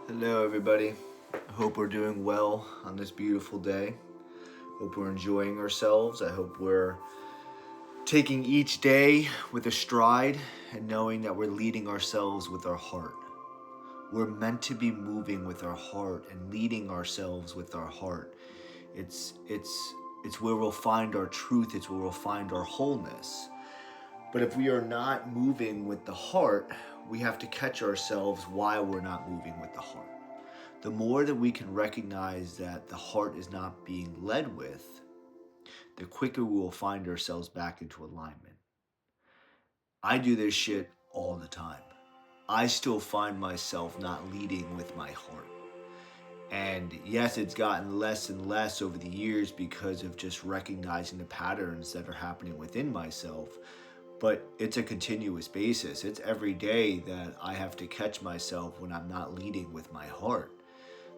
Hello, everybody. I hope we're doing well on this beautiful day. Hope we're enjoying ourselves. I hope we're taking each day with a stride and knowing that we're leading ourselves with our heart. We're meant to be moving with our heart and leading ourselves with our heart. It's where we'll find our truth. It's where we'll find our wholeness. But if we are not moving with the heart, we have to catch ourselves why we're not moving with the heart. The more that we can recognize that the heart is not being led with, the quicker we will find ourselves back into alignment. I do this shit all the time. I still find myself not leading with my heart. And yes, it's gotten less and less over the years because of just recognizing the patterns that are happening within myself. But it's a continuous basis. It's every day that I have to catch myself when I'm not leading with my heart.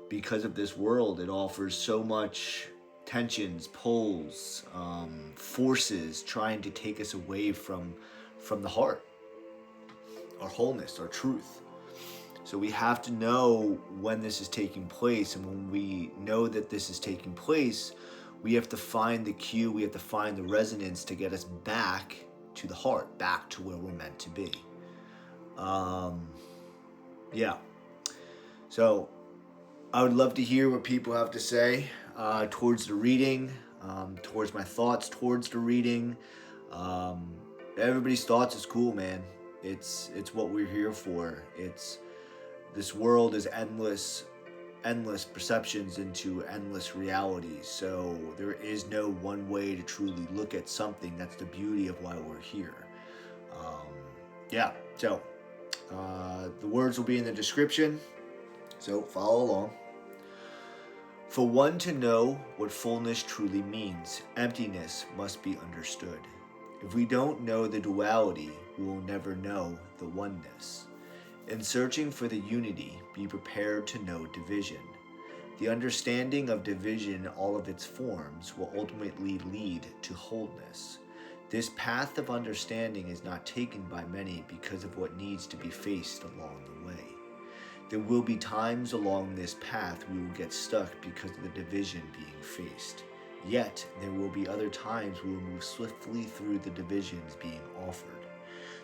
Because of this world, it offers so much tensions, pulls, forces trying to take us away from the heart, our wholeness, our truth. So we have to know when this is taking place, and when we know that this is taking place, we have to find the cue, we have to find the resonance to get us back to the heart, back to where we're meant to be. Yeah. So I would love to hear what people have to say towards the reading, towards my thoughts towards the reading. Everybody's thoughts is cool, man. It's what we're here for. This world is endless perceptions into endless realities. So there is no one way to truly look at something. That's the beauty of why we're here. So the words will be in the description. So follow along. For one to know what fullness truly means, emptiness must be understood. If we don't know the duality, we will never know the oneness. In searching for the unity, be prepared to know division. The understanding of division in all of its forms will ultimately lead to wholeness. This path of understanding is not taken by many because of what needs to be faced along the way. There will be times along this path we will get stuck because of the division being faced. Yet, there will be other times we will move swiftly through the divisions being offered.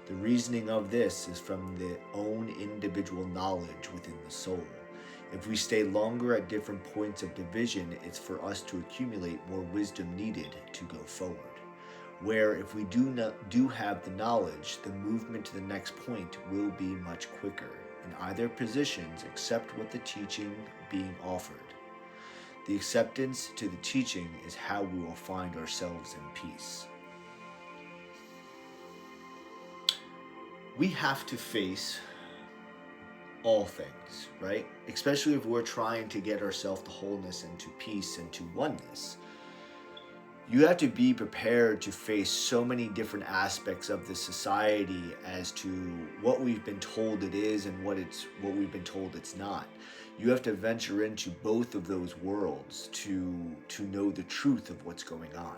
The reasoning of this is from the own individual knowledge within the soul. If we stay longer at different points of division, it's for us to accumulate more wisdom needed to go forward. Where if we do have the knowledge, the movement to the next point will be much quicker. In either positions, accept what the teaching being offered. The acceptance to the teaching is how we will find ourselves in peace. We have to face all things, right? Especially if we're trying to get ourselves to wholeness and to peace and to oneness. You have to be prepared to face so many different aspects of the society as to what we've been told it is and what we've been told it's not. You have to venture into both of those worlds to know the truth of what's going on.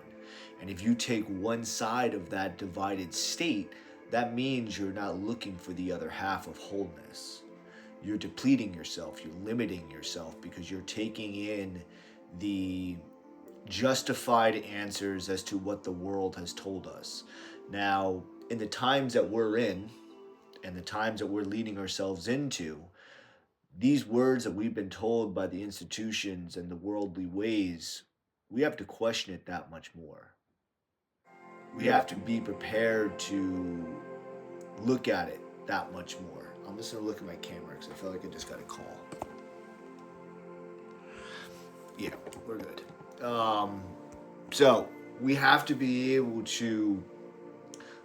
And if you take one side of that divided state, that means you're not looking for the other half of wholeness. You're depleting yourself, you're limiting yourself because you're taking in the justified answers as to what the world has told us. Now, in the times that we're in and the times that we're leading ourselves into, these words that we've been told by the institutions and the worldly ways, we have to question it that much more. We have to be prepared to look at it that much more. I'm just gonna look at my camera because I feel like I just got a call. Yeah, we're good. So we have to be able to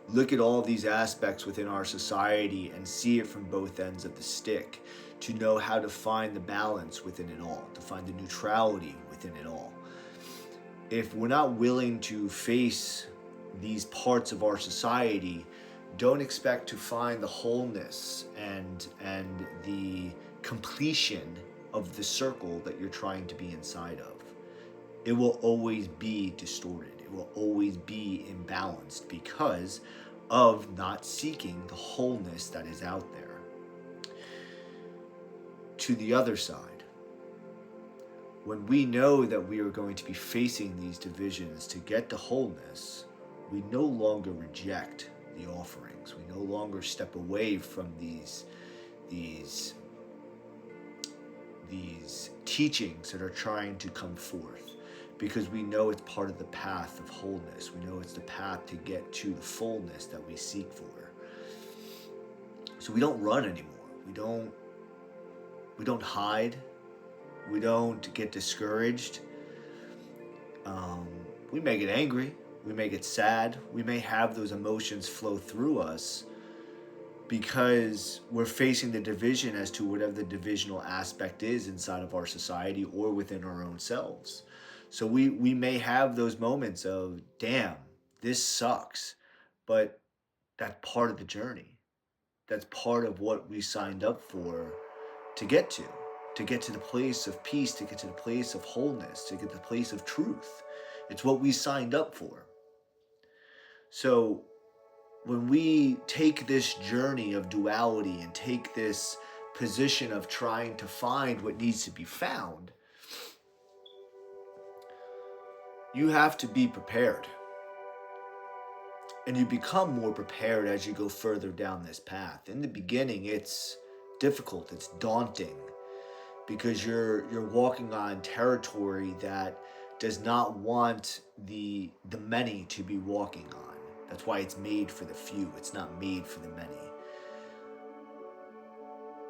look at all these aspects within our society and see it from both ends of the stick, to know how to find the balance within it all, to find the neutrality within it all. If we're not willing to face these parts of our society, don't expect to find the wholeness and the completion of the circle that you're trying to be inside of. It will always be distorted. It will always be imbalanced because of not seeking the wholeness that is out there. to the other side. When we know that we are going to be facing these divisions to get to wholeness, we no longer reject the offerings. We no longer step away from these teachings that are trying to come forth, because we know it's part of the path of wholeness. We know it's the path to get to the fullness that we seek for. So we don't run anymore. We don't hide. We don't get discouraged. We may get angry. We may get sad. We may have those emotions flow through us because we're facing the division as to whatever the divisional aspect is inside of our society or within our own selves. So we may have those moments of, damn, this sucks. But that's part of the journey. That's part of what we signed up for to get to the place of peace, to get to the place of wholeness, to get to the place of truth. It's what we signed up for. So when we take this journey of duality and take this position of trying to find what needs to be found, you have to be prepared. And you become more prepared as you go further down this path. In the beginning, it's difficult, it's daunting, because you're walking on territory that does not want the many to be walking on. That's why it's made for the few. It's not made for the many.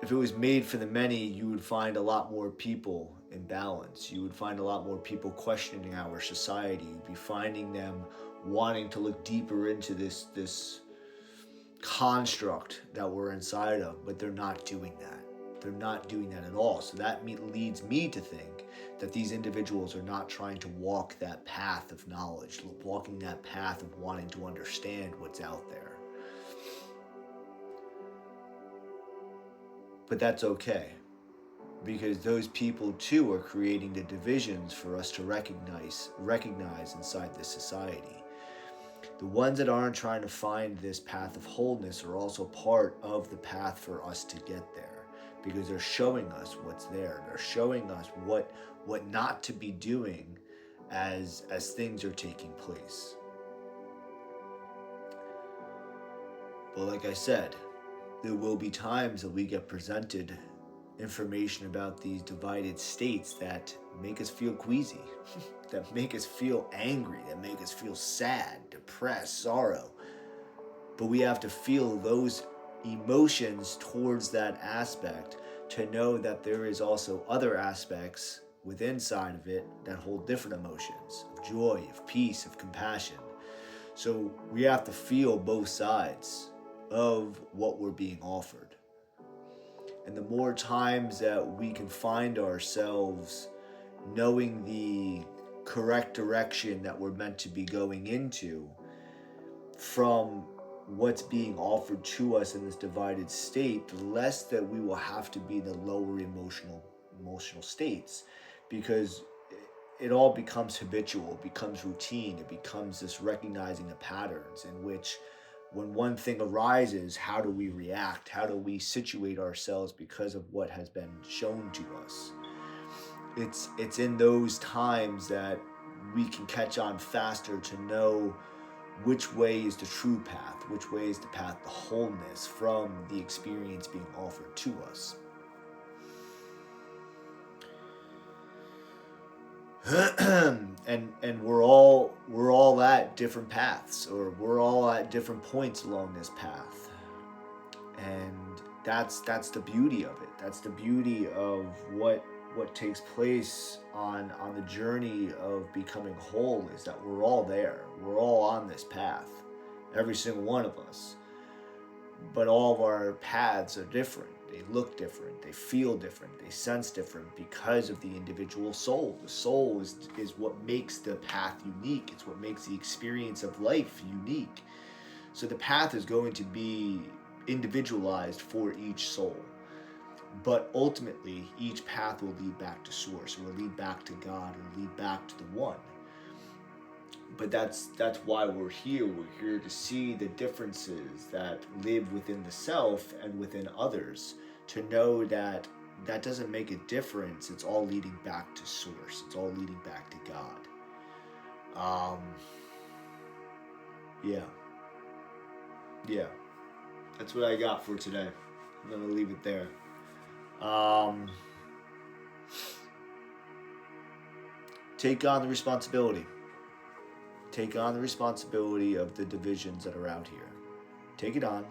If it was made for the many, you would find a lot more people in balance. You would find a lot more people questioning our society. You'd be finding them wanting to look deeper into this construct that we're inside of, but they're not doing that. They're not doing that at all. So that leads me to think that these individuals are not trying to walk that path of knowledge, walking that path of wanting to understand what's out there. But that's okay, because those people too are creating the divisions for us to recognize inside this society. The ones that aren't trying to find this path of wholeness are also part of the path for us to get there, because they're showing us what's there. They're showing us what not to be doing as things are taking place. But like I said, there will be times that we get presented information about these divided states that make us feel queasy, that make us feel angry, that make us feel sad, depressed, sorrow. But we have to feel those emotions towards that aspect to know that there is also other aspects within side of it that hold different emotions of joy, of peace, of compassion. So we have to feel both sides of what we're being offered. And the more times that we can find ourselves knowing the correct direction that we're meant to be going into from what's being offered to us in this divided state, the less that we will have to be in the lower emotional states, because it all becomes habitual, it becomes routine, it becomes this recognizing the patterns in which when one thing arises, how do we react? How do we situate ourselves because of what has been shown to us? It's in those times that we can catch on faster to know which way is the true path, which way is the path to wholeness from the experience being offered to us. and we're all at different paths, or we're all at different points along this path, and that's the beauty of it. That's the beauty of what takes place on the journey of becoming whole, is that we're all there. We're all on this path, every single one of us. But all of our paths are different. They look different, they feel different, they sense different because of the individual soul. The soul is what makes the path unique. It's what makes the experience of life unique. So the path is going to be individualized for each soul. But ultimately, each path will lead back to source, or will lead back to God, or lead back to the one. But that's why we're here. We're here to see the differences that live within the self and within others, to know that that doesn't make a difference. It's all leading back to source. It's all leading back to God. Yeah. That's what I got for today. I'm gonna leave it there. Take on the responsibility. Take on the responsibility of the divisions that are out here. Take it on.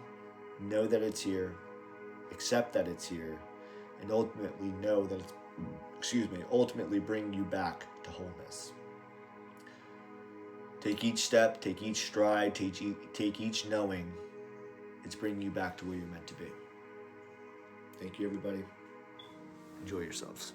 Know that it's here. Accept that it's here. And ultimately know that it's, ultimately bring you back to wholeness. Take each step, take each stride, take each knowing. It's bringing you back to where you're meant to be. Thank you, everybody. Enjoy yourselves.